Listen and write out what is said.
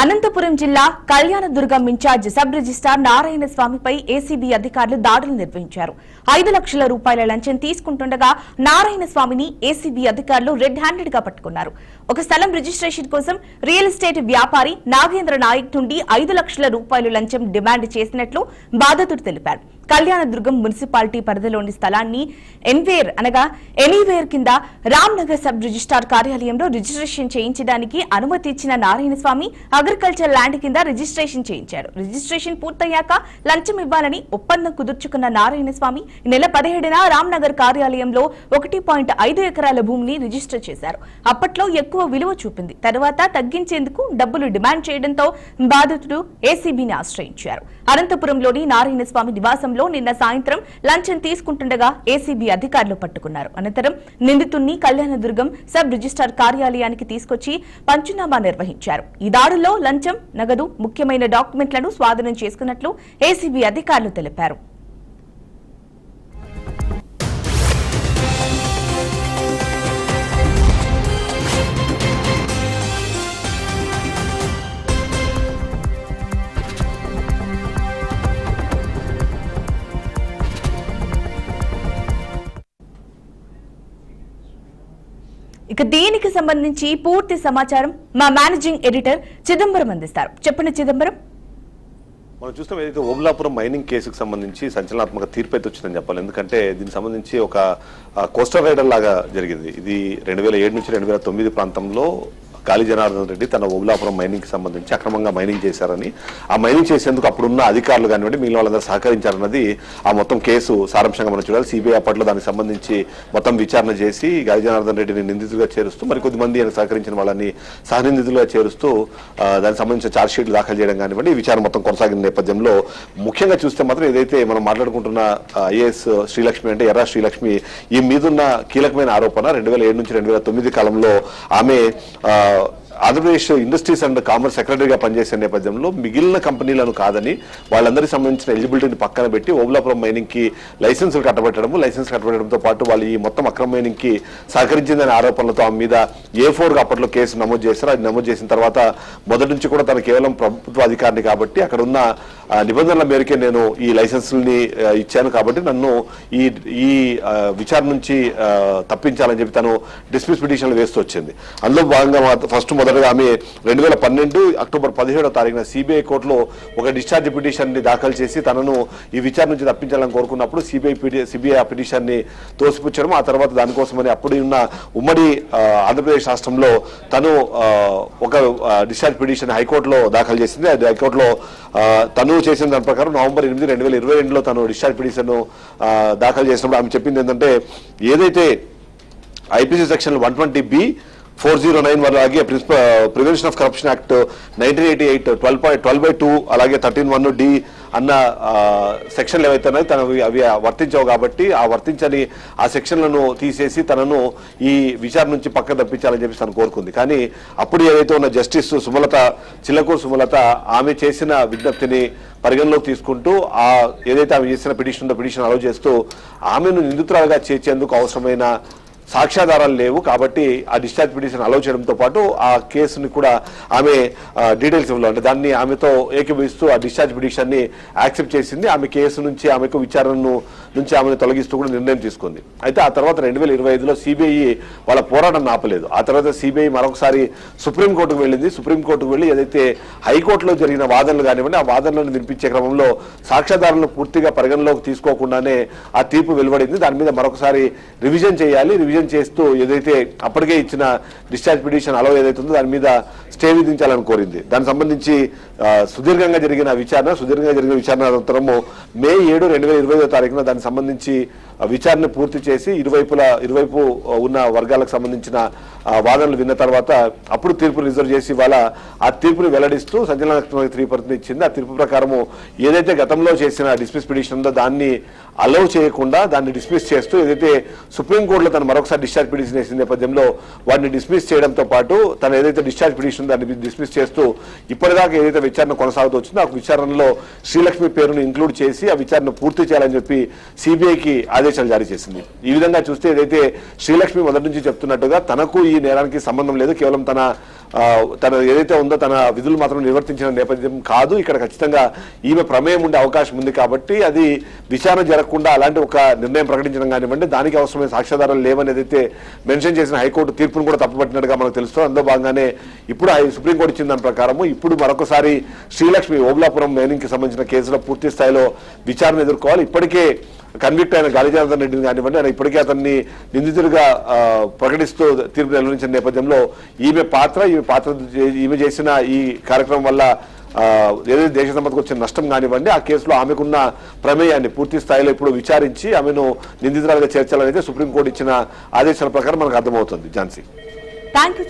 అనంతపురం జిల్లా Kalyanadurgam incharge sub registrar Narayana స్వామిపై ACB అధికారులు దాడులు నిర్వహించారు. 5 లక్షల రూపాయల లంచం తీసుకుంటుండగా నారాయణ స్వామిని ఏసీబీ అధికారులు రెడ్ హ్యాండెడ్ గా పట్టుకున్నారు. ఒక స్థలం రిజిస్ట్రేషన్ కోసం రియల్ ఎస్టేట్ వ్యాపారి నాగేంద్ర నాయక్ నుండి 5 లక్షల రూపాయలు లంచం డిమాండ్ చేసినట్లు బాధితుడు తెలిపారు. కళ్యాణదుర్గం మున్సిపాలిటీ పరిధిలోని స్థలాన్ని ఎనీవేర్ కింద రామ్నగర్ సబ్ రిజిస్ట్రార్ కార్యాలయంలో రిజిస్ట్రేషన్ చేయించడానికి అనుమతి ఇచ్చిన నారాయణస్వామి అగ్రికల్చర్ ల్యాండ్ కింద రిజిస్ట్రేషన్ చేయించారు. రిజిస్ట్రేషన్ పూర్తయ్యాక లంచం ఇవ్వాలని ఒప్పందం కుదుర్చుకున్న నారాయణస్వామి నెల 17న రామ్నగర్ కార్యాలయంలో 1.5 ఎకరాల భూమిని రిజిస్టర్ చేశారు. అప్పట్లో ఎక్కువ విలువ చూపింది. తర్వాత తగ్గించేందుకు డబ్బులు డిమాండ్ చేయడంతో బాధితుడు ఏసీబీని ఆశ్రయించారు. అనంతపురంలోని నారాయణస్వామి నివాసంలో నిన్న సాయంత్రం లంచం తీసుకుంటుండగా ఏసీబీ అధికారులు పట్టుకున్నారు. అనంతరం నిందితుణ్ణి కళ్యాణదుర్గం సబ్ రిజిస్ట్రార్ కార్యాలయానికి తీసుకొచ్చి పంచనామా నిర్వహించారు. ఈ దాడుల్లో లంచం, నగదు, ముఖ్యమైన డాక్యుమెంట్లను స్వాధీనం చేసుకున్నట్లు ఏసీబీ అధికారులు తెలిపారు. ఇక దీనికి సంబంధించి పూర్తి సమాచారం మా మేనేజింగ్ ఎడిటర్ చిదంబరం అందిస్తారు. చెప్పండి చిదంబరం. మనం చూస్తాం ఏదైతే ఓబులాపురం మైనింగ్ కేసుకు సంబంధించి సంచలనాత్మక తీర్పు అయితే వచ్చిందని చెప్పాలి. ఎందుకంటే దీనికి సంబంధించి ఒక కోస్టల్ రైడర్ లాగా జరిగింది. ఇది 2007 నుంచి 2009 ప్రాంతంలో గాలి జనార్దన్ రెడ్డి తన ఓబులాపురం మైనింగ్ కి సంబంధించి అక్రమంగా మైనింగ్ చేశారని, ఆ మైనింగ్ చేసేందుకు అప్పుడున్న అధికారులు కానివ్వండి మిగిలిన వాళ్ళందరూ సహకరించారన్నది ఆ మొత్తం కేసు సారాంశంగా మనం చూడాలి. సిబిఐ అప్పట్లో దానికి సంబంధించి మొత్తం విచారణ చేసి గాలి జనార్దన్ రెడ్డిని నిందితులుగా చేరుస్తూ మరికొద్ది మంది ఆయన సహకరించిన వాళ్ళని సహనిందితులుగా చేరుస్తూ దానికి సంబంధించిన ఛార్జ్ షీట్లు దాఖలు చేయడం కానివ్వండి ఈ విచారణ మొత్తం కొనసాగిన నేపథ్యంలో ముఖ్యంగా చూస్తే మాత్రం ఏదైతే మనం మాట్లాడుకుంటున్న ఐఏఎస్ శ్రీలక్ష్మి అంటే ఎర్ర శ్రీలక్ష్మి ఈ మీదున్న కీలకమైన ఆరోపణ 2007 నుంచి 2009 కాలంలో ఆమె ఆంధ్రప్రదేశ్ ఇండస్ట్రీస్ అండ్ కామర్స్ సెక్రటరీగా పనిచేసే నేపథ్యంలో మిగిలిన కంపెనీలను కాదని వాళ్ళందరికీ సంబంధించిన ఎలిజిబిలిటీని పక్కన పెట్టి ఓబులాపురం మైనింగ్ కి లైసెన్సులు కట్టబెట్టడంతో పాటు వాళ్ళు ఈ మొత్తం అక్రమ మైనింగ్ కి సహకరించిందనే ఆరోపణలతో ఆమె మీద A4 అప్పట్లో కేసు నమోదు చేశారు. అది నమోదు చేసిన తర్వాత మొదటి నుంచి కూడా తను కేవలం ప్రభుత్వ అధికారిని కాబట్టి అక్కడ ఉన్న నిబంధనల మేరకే నేను ఈ లైసెన్సుల్ని ఇచ్చాను కాబట్టి నన్ను ఈ విచారణ నుంచి తప్పించాలని చెప్పి తను డిస్మిస్ పిటిషన్లు వేస్తూ వచ్చింది. అందులో భాగంగా మొదటగా ఆమె 2012 అక్టోబర్ 17వ తారీఖున సిబిఐ కోర్టులో ఒక డిశ్చార్జ్ పిటిషన్ ని దాఖలు చేసి తనను ఈ విచారణ నుంచి తప్పించాలని కోరుకున్నప్పుడు సిబిఐ ఆ పిటిషన్ ని తోసిపుచ్చడం, ఆ తర్వాత దానికోసమని అప్పుడు ఉన్న ఉమ్మడి ఆంధ్రప్రదేశ్ రాష్ట్రంలో తను ఒక డిశ్చార్జ్ పిటిషన్ హైకోర్టులో దాఖలు చేసింది. అది హైకోర్టులో తను చేసిన దాని ప్రకారం నవంబర్ 8, 2022లో తను డిశ్చార్జ్ పిటిషన్ దాఖలు చేసినప్పుడు ఆమె చెప్పింది ఏంటంటే ఏదైతే ఐపీసీ సెక్షన్ 120B 409 అలాగే ప్రివెన్షన్ ఆఫ్ కరప్షన్ యాక్ట్ 1988 12/2 అలాగే 13(1)D అన్న సెక్షన్లు ఏవైతే ఉన్నాయో తనవి అవి వర్తించవు కాబట్టి ఆ వర్తించని ఆ సెక్షన్లను తీసేసి తనను ఈ విచారణ నుంచి పక్క తప్పించాలని చెప్పి తను కోరుకుంది. కానీ అప్పుడు ఏదైతే ఉన్న జస్టిస్ చిల్లకూరు సుమలత ఆమె చేసిన విజ్ఞప్తిని పరిగణలోకి తీసుకుంటూ ఆ ఏదైతే ఆమె చేసిన పిటిషన్ అలౌ చేస్తూ ఆమెను నిందితురాలుగా చేర్చేందుకు అవసరమైన సాక్ష్యాధారాలు లేవు కాబట్టి ఆ డిశ్చార్జ్ పిటిషన్ అలౌ చేయడంతో పాటు ఆ కేసుని కూడా ఆమె డీటెయిల్స్ ఇవ్వలేదు. అంటే దాన్ని ఆమెతో ఏకీభవిస్తూ ఆ డిశ్చార్జ్ పిటిషన్ ని యాక్సెప్ట్ చేసింది. ఆమె కేసు నుంచి ఆమెకు విచారణ నుంచి ఆమెను తొలగిస్తూ కూడా నిర్ణయం తీసుకుంది. అయితే ఆ తర్వాత 2025లో సిబిఐ వాళ్ళ పోరాటం ఆపలేదు. ఆ తర్వాత సిబిఐ మరొకసారి సుప్రీంకోర్టుకు వెళ్ళింది. సుప్రీంకోర్టుకు వెళ్ళి ఏదైతే హైకోర్టులో జరిగిన వాదనలు కానివ్వండి ఆ వాదనలను వినిపించే క్రమంలో సాక్ష్యాధారాలను పూర్తిగా పరిగణలోకి తీసుకోకుండానే ఆ తీర్పు వెలువడింది. దాని మీద మరొకసారి రివిజన్ చేయాలి. రివిజన్ చేస్తూ ఏదైతే అప్పటికే ఇచ్చిన డిశ్చార్జ్ పిటిషన్ అలౌ ఏదైతే ఉందో దాని మీద స్టే విధించాలని కోరింది. దానికి సంబంధించి సుదీర్ఘంగా జరిగిన విచారణ అనంతరము మే 7, 2025వ తారీఖున దానికి సంబంధించి విచారణ పూర్తి చేసి ఇరువైపు ఉన్న వర్గాలకు సంబంధించిన వాదనలు విన్న తర్వాత అప్పుడు తీర్పు రిజర్వ్ చేసి వాళ్ళ ఆ తీర్పుని వెల్లడిస్తూ సంచలనాత్మక తీర్పుని ఇచ్చింది. ఆ తీర్పు ప్రకారము ఏదైతే గతంలో చేసిన డిస్మిస్ పిటిషన్ ఉందో దాన్ని అలౌ చేయకుండా దాన్ని డిస్మిస్ చేస్తూ ఏదైతే సుప్రీంకోర్టులో తను మరొకసారి డిశ్చార్జ్ పిటిషన్ వేసిన నేపథ్యంలో వాటిని డిస్మిస్ చేయడంతో పాటు తను ఏదైతే డిశ్చార్జ్ పిటిషన్ దాన్ని డిస్మిస్ చేస్తూ ఇప్పటిదాకా ఏదైతే విచారణ కొనసాగుతూ వచ్చిందో ఆ విచారణలో శ్రీలక్ష్మి పేరును ఇంక్లూడ్ చేసి ఆ విచారణ పూర్తి చేయాలని చెప్పి సిబిఐకి ఆదేశాలు జారీ చేసింది. ఈ విధంగా చూస్తే ఏదైతే శ్రీలక్ష్మి మొదటి నుంచి చెప్తున్నట్టుగా తనకు ఈ నేరానికి సంబంధం లేదు, కేవలం తన తన ఏదైతే ఉందో తన విధులు మాత్రం నిర్వర్తించిన నేపథ్యం కాదు, ఇక్కడ ఖచ్చితంగా ఈమె ప్రమేయం ఉండే అవకాశం ఉంది కాబట్టి అది విచారణ జరగకుండా అలాంటి ఒక నిర్ణయం ప్రకటించడం కానివ్వండి, దానికి అవసరమైన సాక్ష్యాధారాలు లేవని ఏదైతే మెన్షన్ చేసిన హైకోర్టు తీర్పును కూడా తప్పుపట్టినట్టుగా మనకు తెలుస్తుంది. అందులో భాగంగానే ఇప్పుడు సుప్రీంకోర్టు ఇచ్చిన దాని ప్రకారము ఇప్పుడు మరొకసారి శ్రీలక్ష్మి ఓబులాపురం మైనింగ్ కి సంబంధించిన కేసులో పూర్తి స్థాయిలో విచారణ ఎదుర్కోవాలి. ఇప్పటికే కన్విక్ట్ అయిన గాలి జనార్దన్ రెడ్డిని కానివ్వండి, ఆయన ఇప్పటికే అతన్ని నిందితుడిగా ప్రకటిస్తూ తీర్పు వెలువరించిన నేపథ్యంలో ఈమె చేసిన ఈ కార్యక్రమం వల్ల ఏదైతే దేశ సంపదకు వచ్చిన నష్టం కానివ్వండి, ఆ కేసులో ఆమెకున్న ప్రమేయాన్ని పూర్తి స్థాయిలో ఇప్పుడు విచారించి ఆమెను నిందితురాలుగా చేర్చాలనేది సుప్రీంకోర్టు ఇచ్చిన ఆదేశాల ప్రకారం మనకు అర్థమవుతుంది. Jhansi, thank you.